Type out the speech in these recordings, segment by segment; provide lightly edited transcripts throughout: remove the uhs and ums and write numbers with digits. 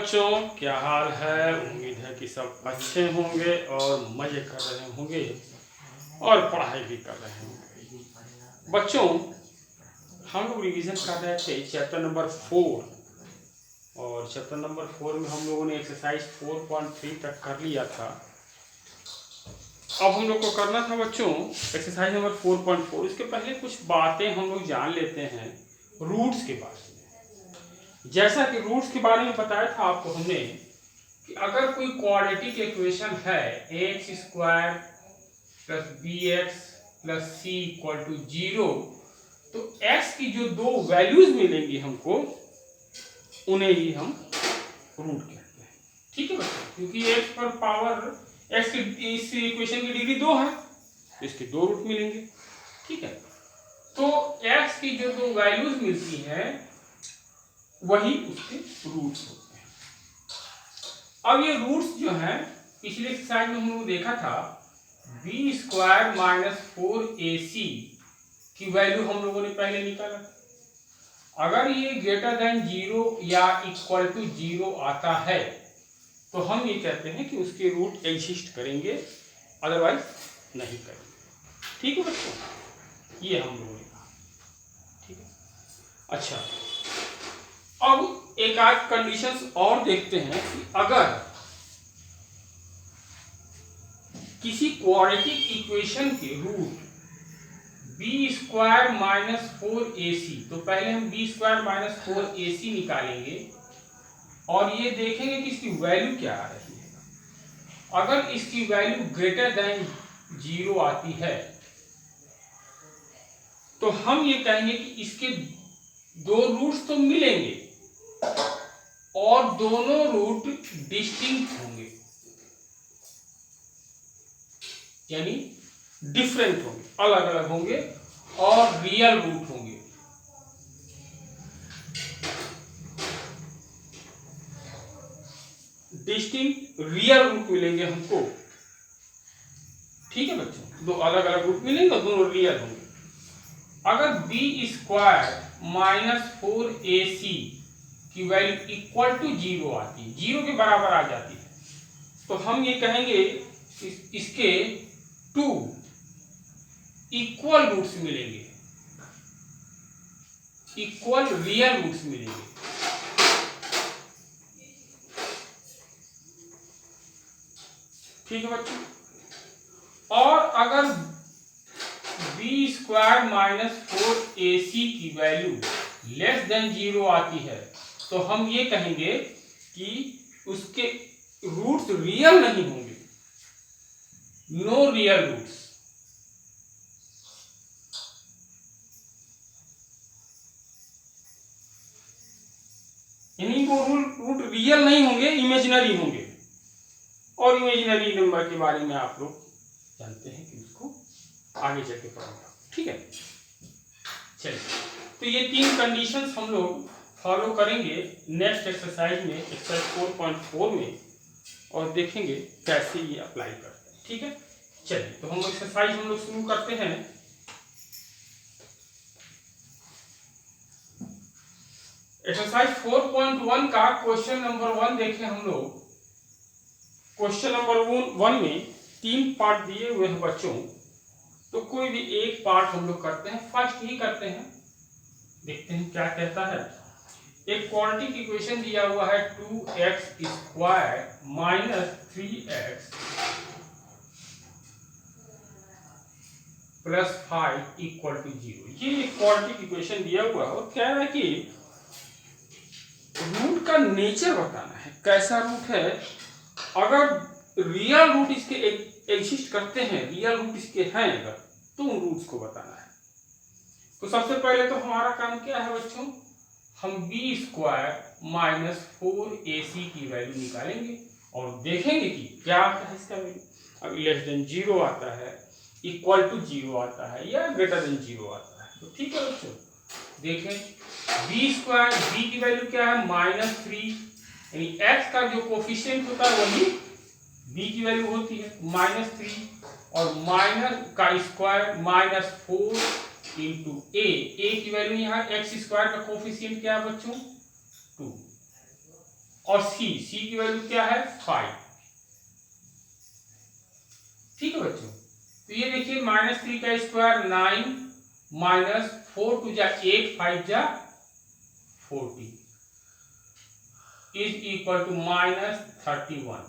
बच्चों, क्या हाल है। उम्मीद है कि सब अच्छे होंगे और मज़े कर रहे होंगे और पढ़ाई भी कर रहे होंगे। बच्चों, हम लोग रिवीजन कर रहे थे चैप्टर नंबर 4 और चैप्टर नंबर 4 में हम लोगों ने एक्सरसाइज 4.3 तक कर लिया था। अब हम लोग को करना था बच्चों एक्सरसाइज नंबर 4.4। इसके पहले कुछ बातें हम लोग जान लेते हैं रूट्स के बारे में। जैसा कि रूट्स के बारे में बताया था आपको हमने कि अगर कोई क्वाड्रेटिक इक्वेशन है x square plus b x plus c equal to 0, तो x की जो दो वैल्यूज मिलेंगी हमको उन्हें ही हम रूट कहते हैं। ठीक है बच्चों, क्योंकि x पर पावर x की इस इक्वेशन की डिग्री 2 है तो इसके दो रूट मिलेंगे। ठीक है, तो x की जो दो वैल्यूज मिलती हैं वही उसके रूट्स होते हैं। अब ये रूट्स जो हैं पिछले एक्सरसाइज में हम लोग देखा था बी स्क्वायर माइनस 4ac की वैल्यू हम लोगों ने पहले निकाला। अगर ये ग्रेटर देन 0 या इक्वल टू 0 आता है तो हम ये कहते हैं कि उसके रूट एग्जिस्ट करेंगे, अदरवाइज नहीं करेंगे। ठीक है बच्चों, ये हम लोगों ने कहा। ठीक है, अच्छा अब एक आध कंडीशंस और देखते हैं कि अगर किसी क्वाड्रेटिक इक्वेशन के root b square minus 4ac, तो पहले हम बी स्क्वायर माइनस 4ac निकालेंगे और ये देखेंगे कि इसकी वैल्यू क्या आ रही है। अगर इसकी वैल्यू ग्रेटर देन 0 आती है तो हम ये कहेंगे कि इसके दो रूट्स तो मिलेंगे और दोनों रूट डिस्टिंक्ट होंगे, यानी डिफरेंट होंगे, अलग अलग होंगे और रियल रूट होंगे। डिस्टिंक्ट रियल रूट मिलेंगे हमको। ठीक है बच्चों, दो अलग अलग रूट मिलेंगे और दोनों रियल होंगे। अगर बी स्क्वायर माइनस 4ac की वैल्यू इक्वल टू 0 आती है, 0 के बराबर आ जाती है, तो हम ये कहेंगे इसके 2 इक्वल रूट्स मिलेंगे, इक्वल रियल रूट्स मिलेंगे। ठीक है बच्चों, और अगर बी स्क्वायर माइनस 4ac की वैल्यू लेस देन 0 आती है तो हम ये कहेंगे कि उसके रूट्स रियल नहीं होंगे, नो रियल रूट्स। यानी वो रूट रियल नहीं होंगे, इमेजिनरी होंगे। और इमेजिनरी नंबर के बारे में आप लोग जानते हैं कि उसको आगे चल के पढ़ेंगे। ठीक है, चलिए, तो ये तीन कंडीशंस हम लोग फॉलो करेंगे नेक्स्ट एक्सरसाइज में, एक्सरसाइज 4.4 में, और देखेंगे कैसे ये अप्लाई करते हैं। ठीक है, चलिए, तो हम एक्सरसाइज हम लोग शुरू करते हैं। एक्सरसाइज 4.1 का क्वेश्चन नंबर 1 देखें हम लोग। क्वेश्चन नंबर 1 में 3 पार्ट दिए हुए हैं बच्चों, तो कोई भी एक पार्ट हम लोग करते हैं, फर्स्ट ही करते हैं, देखते हैं क्या कहता है। एक क्वाड्रेटिक इक्वेशन दिया हुआ है 2x square minus 3x plus 5 equal to 0। ये एक क्वाड्रेटिक इक्वेशन दिया हुआ है और कह रहा है कि रूट का नेचर बताना है, कैसा रूट है। अगर रियल रूट इसके एग्जिस्ट करते हैं, रियल रूट इसके हैं अगर, तो उन रूट्स को बताना है। तो सबसे पहले तो हमारा काम क्या है बच्चों, हम बी स्क्वायर माइनस 4ac की वैल्यू निकालेंगे और देखेंगे कि क्या आता है इसका वैल्यू। अब लेस देन 0 आता है, इक्वल टू 0 आता है या ग्रेटर देन 0 आता है, तो ठीक है बच्चों, देखें बी स्क्वायर, बी की वैल्यू क्या है -3, यानी x का जो कोफिशिएंट होता है वही b की वैल्यू होती है -3, और माइनस का स्क्वायर -4 इंटू a की वैल्यू यहाँ x स्क्वायर का कोफिशिएंट क्या है बच्चों 2। और सी की वैल्यू क्या है 5। ठीक है बच्चों, तो ये देखिए -3 का स्क्वायर 9 -4 टू जा 8 5 जा 40 इज इक्वल टू -31।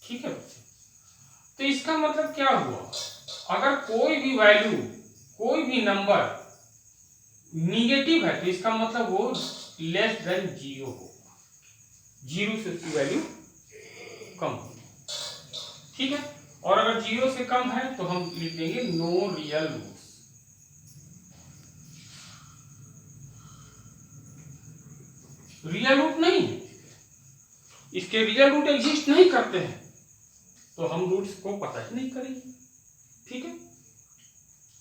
ठीक है बच्चों, तो इसका मतलब क्या हुआ, अगर कोई भी वैल्यू, कोई भी नंबर निगेटिव है तो इसका मतलब वो लेस देन 0 होगा, 0 से उसकी वैल्यू कम होगी। ठीक है, और अगर 0 से कम है तो हम लिख देंगे no real roots. Real root नहीं है, इसके रियल रूट एग्जिस्ट नहीं करते हैं, तो हम रूट्स को पता ही नहीं करेंगे। ठीक है,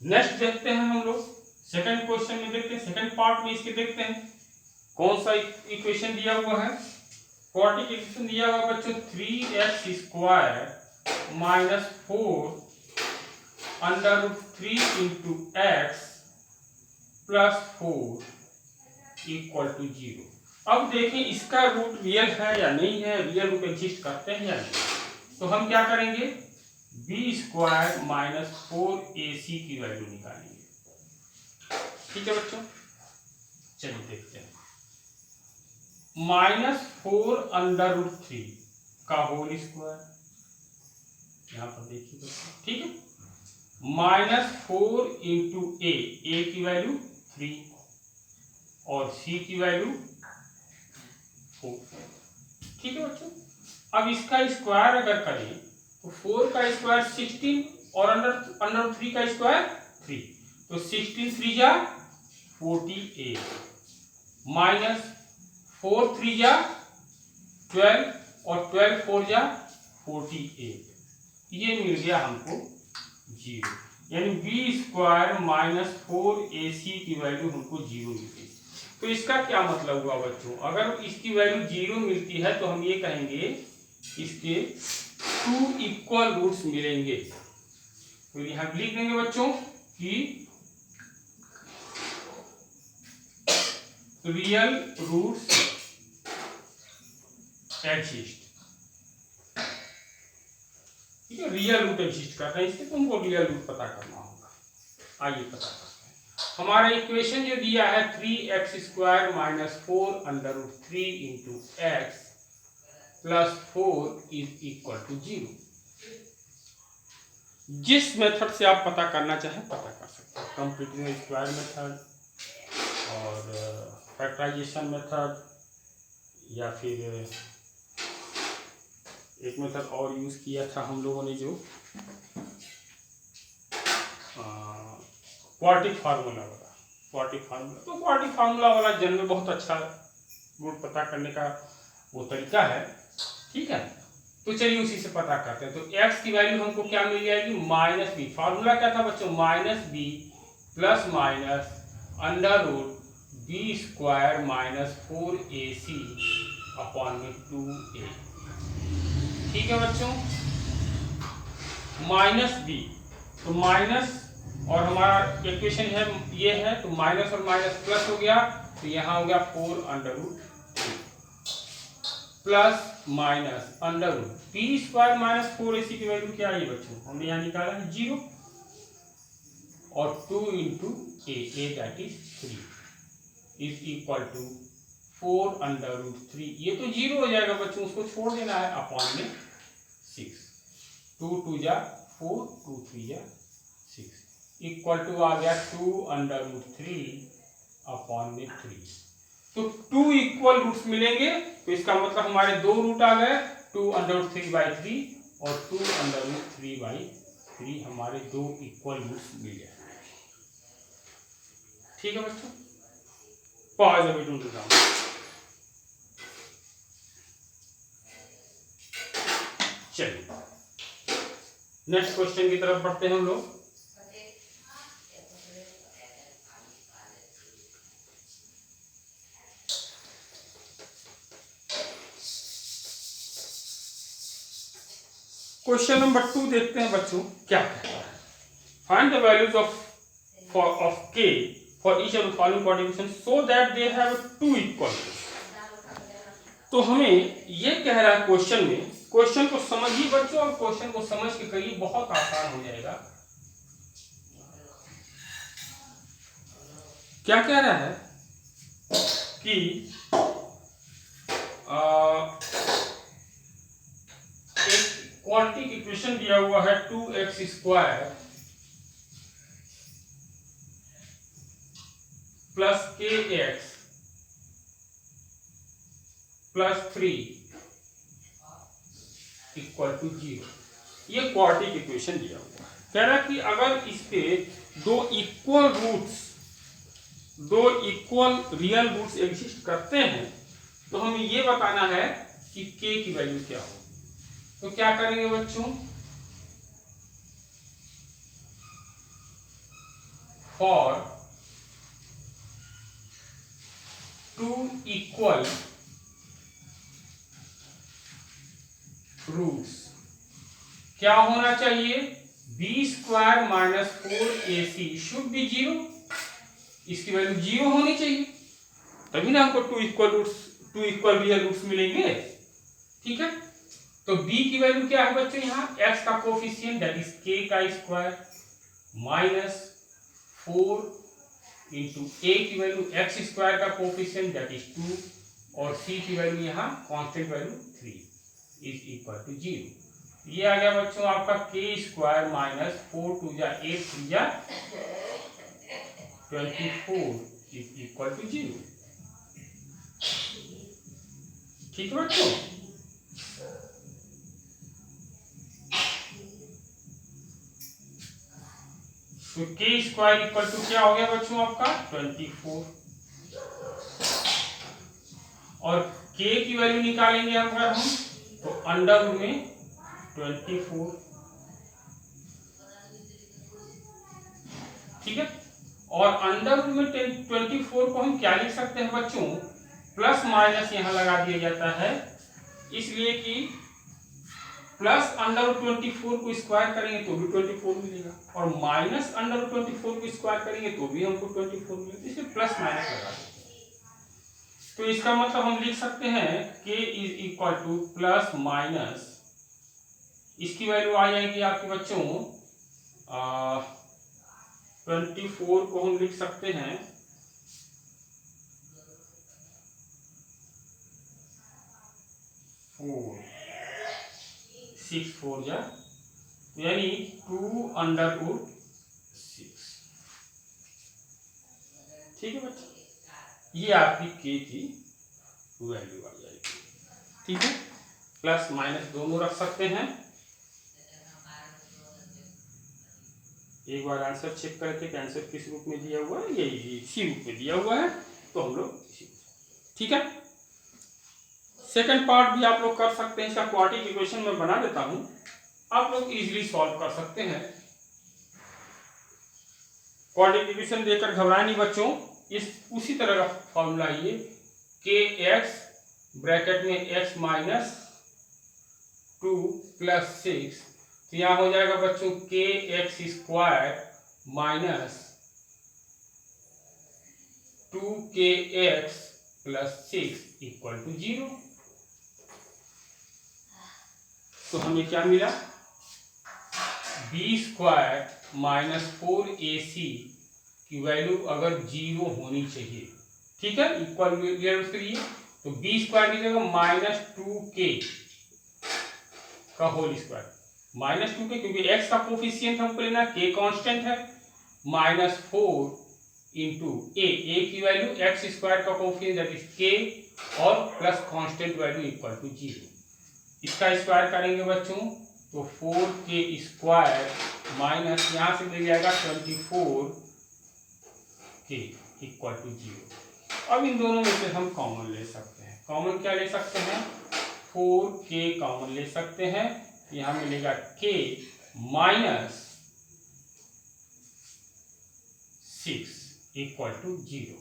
नेक्स्ट देखते हैं हम लोग सेकंड क्वेश्चन में, देखते हैं सेकंड पार्ट में इसके, देखते हैं कौन सा इक्वेशन दिया हुआ है। 40 इक्वेशन दिया हुआ बच्चों 3x square -4 √3 into x plus 4 equal to 0। अब देखें इसका रूट रियल है या नहीं है, रियल रूट एग्जिस्ट करते हैं या नहीं, तो हम क्या करेंगे, b स्क्वायर -4ac की वैल्यू निकालेंगे। ठीक है बच्चों, चलिए देखते हैं। -4 √3 का होल स्क्वायर, यहां पर देखिए बच्चों। ठीक है, -4 इंटू a की वैल्यू 3 और c की वैल्यू 4। ठीक है बच्चों, अब इसका स्क्वायर अगर करें तो 4 का स्क्वायर 16 और अंडर 3 का स्क्वायर 3, तो 16 3 जा 48 -4 3 जा 12 और 12 4 जा 48, ये मिल गया हमको 0, यानी b स्क्वायर -4ac की वैल्यू हमको 0 मिल गई। तो इसका क्या मतलब हुआ बच्चों, अगर इसकी वैल्यू 0 मिलती है तो हम ये कहेंगे इसके 2 इक्वल रूट्स मिलेंगे। तो यहां लिख देंगे बच्चों कि रियल रूट्स एग्जिस्ट। ठीक है, रियल रूट एग्जिस्ट करते हैं इसके, तुमको रियल रूट पता करना होगा। आइए पता करते हैं। हमारा इक्वेशन जो दिया है 3x square -4 √3 into x plus 4 is equal to 0। जिस मेथड से आप पता करना चाहें पता कर सकते हैं, कंप्लीटिंग स्क्वायर मेथड और फैक्टराइजेशन मेथड, या फिर एक मेथड और यूज किया था हम लोगों ने जो क्वाड्रेटिक फार्मूला वाला, तो क्वाड्रेटिक फार्मूला वाला जनरल बहुत अच्छा रूट पता करने का वो तरीका है। ठीक है, तो चलिए उसी से पता करते हैं। तो x की वैल्यू हमको क्या मिल जाएगी, -b। फार्मूला क्या था बच्चों, -b plus minus √b square -4ac upon में 2a। ठीक है बच्चों, -b तो माइनस, और हमारा इक्वेशन है ये है, तो माइनस और माइनस प्लस हो गया, तो यहाँ हो गया 4 plus minus √b square -4ac की वैल्यू क्या है बच्चों, हमने यहाँ निकाला है 0, और 2 into a that is 3 is equal to 4 √3। ये तो 0 हो जाएगा बच्चों, उसको छोड़ देना है, अपॉन में 6, 2 2 जा 4, 2 3 जा 6 इक्वल टू आ गया 2 √3 अपॉन में 3। तो 2 इक्वल रूट्स मिलेंगे, तो इसका मतलब हमारे 2 रूट आ गए, 2 √3/3 और 2 √3/3 हमारे 2 इक्वल रूट्स मिल गए। ठीक है बच्चों, पॉज अभी ढूंढ रहा हूं। चलिए नेक्स्ट क्वेश्चन की तरफ बढ़ते हैं हम लोग। क्वेश्चन नंबर 2 देखते हैं बच्चों क्या कहता है। Find the values of k for each of the following contribution so that they have two equal. तो हमें ये कह रहा है क्वेश्चन में, क्वेश्चन को समझिए बच्चों, और क्वेश्चन को समझ के करिए, बहुत आसान हो जाएगा। क्या कह रहा है कि एक क्वाड्रेटिक इक्वेशन दिया हुआ है 2x² plus kx plus 3 equal to 0। ये क्वाड्रेटिक इक्वेशन दिया हुआ है। कह रहा है कि अगर इस पे दो इक्वल रियल रूट्स एग्जिस्ट करते हैं तो हमें ये बताना है कि k की वैल्यू क्या हो। तो क्या करेंगे बच्चों, फॉर टू इक्वल रूट्स क्या होना चाहिए, b² minus 4ac should be 0। इसकी वैल्यू 0 होनी चाहिए, तभी ना हमको टू इक्वल रियल रूट्स मिलेंगे। ठीक है, तो b की वैल्यू क्या है बच्चों, यहाँ x का कोफिशिएंट दैट इज k का स्क्वायर माइनस 4 इंटू a की वैल्यू x² का कोफिशिएंट दैट इज 2 और c की वैल्यू यहाँ constant value 3 is equal to 0। ये आ गया बच्चों आपका k² माइनस 4 2 जा 8 3 जा 24 इज इक्वल टू 0। ठीक है बच्चों, तो k² इक्वल टू क्या हो गया बच्चों आपका 24, और k की वैल्यू निकालेंगे अगर हम तो अंडर रूट में 24। ठीक है, और अंडर रूट में 24 को हम क्या लिख सकते हैं बच्चों, प्लस माइनस यहां लगा दिया जाता है, इसलिए कि प्लस अंडर रूट 24 को स्क्वायर करेंगे तो भी 24 मिलेगा, और माइनस अंडर रूट 24 को स्क्वायर करेंगे तो भी हमको 24 मिलेगा, इसलिए प्लस माइनस लगा देते हैं। तो इसका मतलब हम लिख सकते हैं k is equal two plus minus, इसकी वैल्यू आ जाएगी आपके बच्चों 24 को हम लिख सकते हैं 4 6 4 जा, यानी 2 अंडर रूट 6। ठीक है बच्चे, ये आपकी k की वैल्यू आ जाएगी। ठीक है, प्लस माइनस दोनों रख सकते हैं। एक बार आंसर चेक करके कि आंसर किस रूप में दिया हुआ है, ये इसी रूप में दिया हुआ है, तो हम लोग ठीक है। सेकंड पार्ट भी आप लोग कर सकते हैं, इसका क्वाड्रेटिक इक्वेशन मैं बना देता हूं, आप लोग इजीली सॉल्व कर सकते हैं। क्वाड्रेटिक इक्वेशन देकर घबराए नहीं बच्चों, इस उसी तरह का फॉर्मूला ये kx ब्रैकेट में x माइनस 2 प्लस 6, तो यहाँ हो जाएगा बच्चों kx² minus 2kx plus 6 equal to 0। तो हमें क्या मिला, b² माइनस 4ac की वैल्यू अगर 0 होनी चाहिए, ठीक है, इक्वल के लिए, तो b² की जगह माइनस 2k का होल स्क्वायर, माइनस 2k क्योंकि x का कोफिशिएंट हमको लेना, k कांस्टेंट है, माइनस 4 इंटू a की वैल्यू x² का कोफिशिएंट दैट इज k और plus constant value equal to 0। इसका स्क्वायर करेंगे बच्चों तो 4k² माइनस यहां से मिल जाएगा 24k इक्वल टू 0। अब इन दोनों में से हम कॉमन ले सकते हैं, कॉमन क्या ले सकते हैं, 4k कॉमन ले सकते हैं, यहां मिलेगा k माइनस 6 इक्वल टू 0।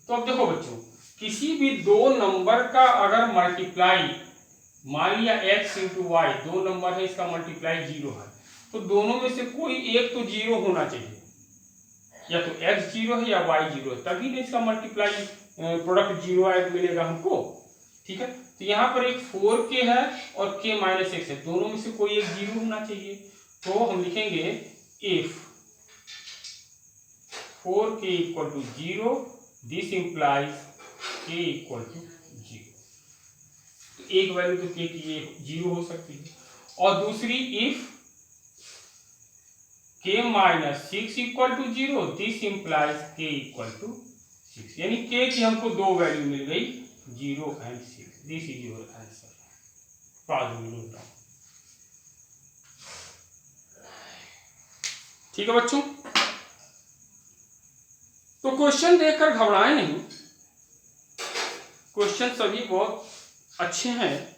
तो अब देखो बच्चों, किसी भी दो नंबर का अगर मल्टीप्लाई, मान लिया x इंटू वाई, दो नंबर है, इसका मल्टीप्लाई 0 है, तो दोनों में से कोई एक तो 0 होना चाहिए, या तो x 0 है या y 0 है, तभी ना इसका मल्टीप्लाई प्रोडक्ट 0 आएगा, मिलेगा हमको। ठीक है, तो यहाँ पर एक 4k है और k माइनस एक्स है, दोनों में से कोई एक 0 होना चाहिए। तो हम लिखेंगे if 4k equal to 0, this implies k equal to 0। तो एक वैल्यू तो k की 0 हो सकती है, और दूसरी if k minus 6 equal to 0, this implies k equal to 6। यानी k की हमको दो वैल्यू मिल गई, 0 and 6। This is your answer. ठीक है बच्चों, तो क्वेश्चन देखकर घबराएं नहीं, क्वेश्चन सभी बहुत अच्छे हैं,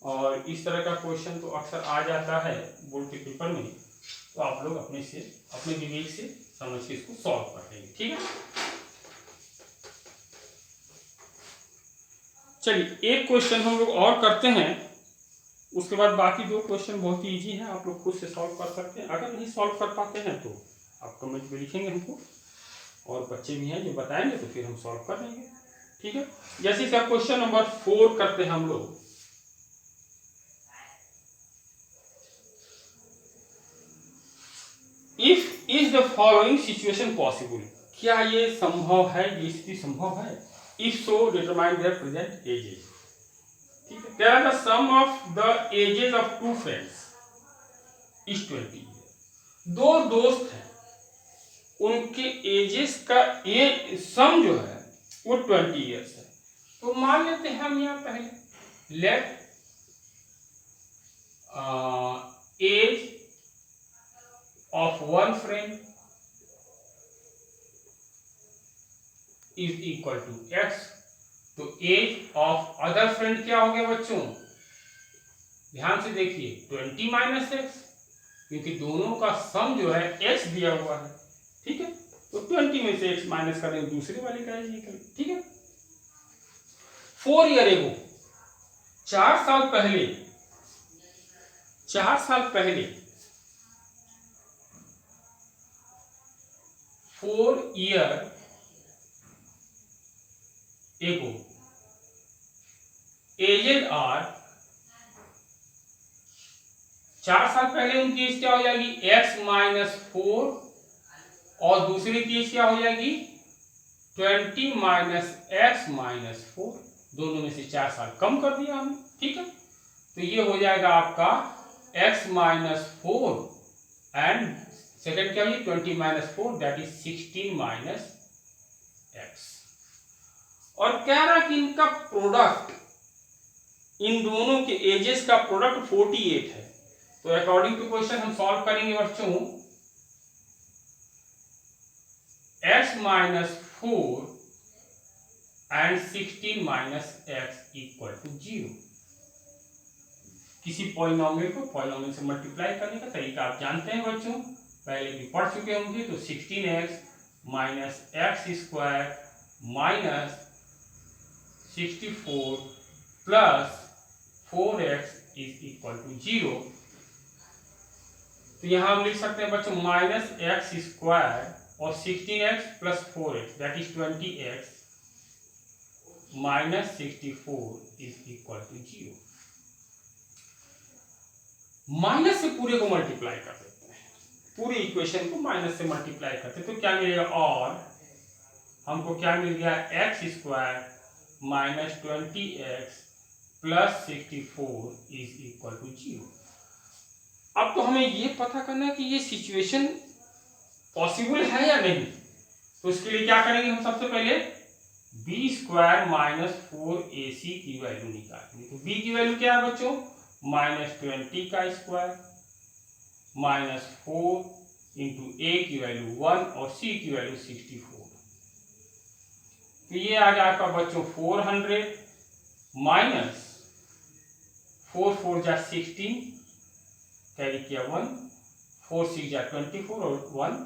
और इस तरह का क्वेश्चन तो अक्सर आ जाता है बोर्ड के पेपर में, तो आप लोग अपने विवेक से समझ के इसको सॉल्व कर लेंगे। ठीक है, चलिए एक क्वेश्चन हम लोग और करते हैं, उसके बाद बाकी दो क्वेश्चन बहुत ही इजी हैं, आप लोग खुद से सॉल्व कर सकते हैं। अगर नहीं सॉल्व कर पाते हैं तो आप कमेंट में लिखेंगे हमको, और बच्चे भी हैं जो बताएंगे तो फिर हम सॉल्व कर लेंगे। ठीक है, जैसे इसका क्वेश्चन नंबर 4 करते हैं हम लोग। If is the following situation possible, क्या ये संभव है, ये स्थिति संभव है? If so determine their present ages. ठीक है, क्या है, the sum of the ages of two friends is 20। दो दोस्त हैं, उनके एजेस का ये सम जो है वो 20 ईयर्स है। तो मान लेते हैं हम यहाँ पहले let age of one friend is equal to x, तो एज ऑफ अदर फ्रेंड क्या हो गया बच्चों? ध्यान से देखिए 20 माइनस एक्स, क्योंकि दोनों का सम जो है x दिया हुआ है। ठीक है, तो 20 में से x माइनस करेंगे, दूसरे वाले का एज निकल। ठीक है, 4 ईयर एगो, 4 साल पहले 4 ईयर एगो एजेड आर, 4 साल पहले उनकी एज क्या हो जाएगी? x माइनस 4, और दूसरी की एज क्या हो जाएगी? 20 माइनस एक्स माइनस 4। दोनों में से 4 साल कम कर दिया हमने। ठीक है, तो ये हो जाएगा आपका x माइनस 4 एंड सेकेंड क्या होगी? 20 minus 4, that is 16 minus x. और कह रहा कि इनका प्रोडक्ट, इन दोनों के एजेस का प्रोडक्ट 48 है। तो अकॉर्डिंग टू क्वेश्चन हम सॉल्व करेंगे बच्चों, x minus 4 and 16 minus x equal to 0। किसी पॉलिनोमियल को पॉलिनोमियल से मल्टीप्लाई करने का तरीका आप जानते हैं बच्चों, पहले भी पढ़ चुके होंगे। तो 16x minus x square minus 64 plus 4x is equal to 0। तो यहां हम लिख सकते हैं बच्चों माइनस एक्स स्क्वायर और 16x plus 4x that is 20x minus 64 is equal to 0। Minus से पूरे को मल्टीप्लाई कर देते हैं, पूरी इक्वेशन को माइनस से मल्टीप्लाई करते हैं, तो क्या मिलेगा? और हमको क्या मिल गया? X square minus 20x plus 64 is equal to 0। अब तो हमें ये पता करना है कि ये सिचुएशन पॉसिबल है या नहीं। तो इसके लिए क्या करेंगे हम? सबसे पहले बी स्क्वायर माइनस 4ac की वैल्यू निकालेंगे। तो बी की वैल्यू क्या है बच्चों? माइनस 20 का स्क्वायर माइनस 4 इंटू ए की वैल्यू 1 और सी की वैल्यू 64। तो ये आ गया आपका बच्चों 400 माइनस 4 4 जा 16, कैरी किया 1, 4 6 जा 24 और 1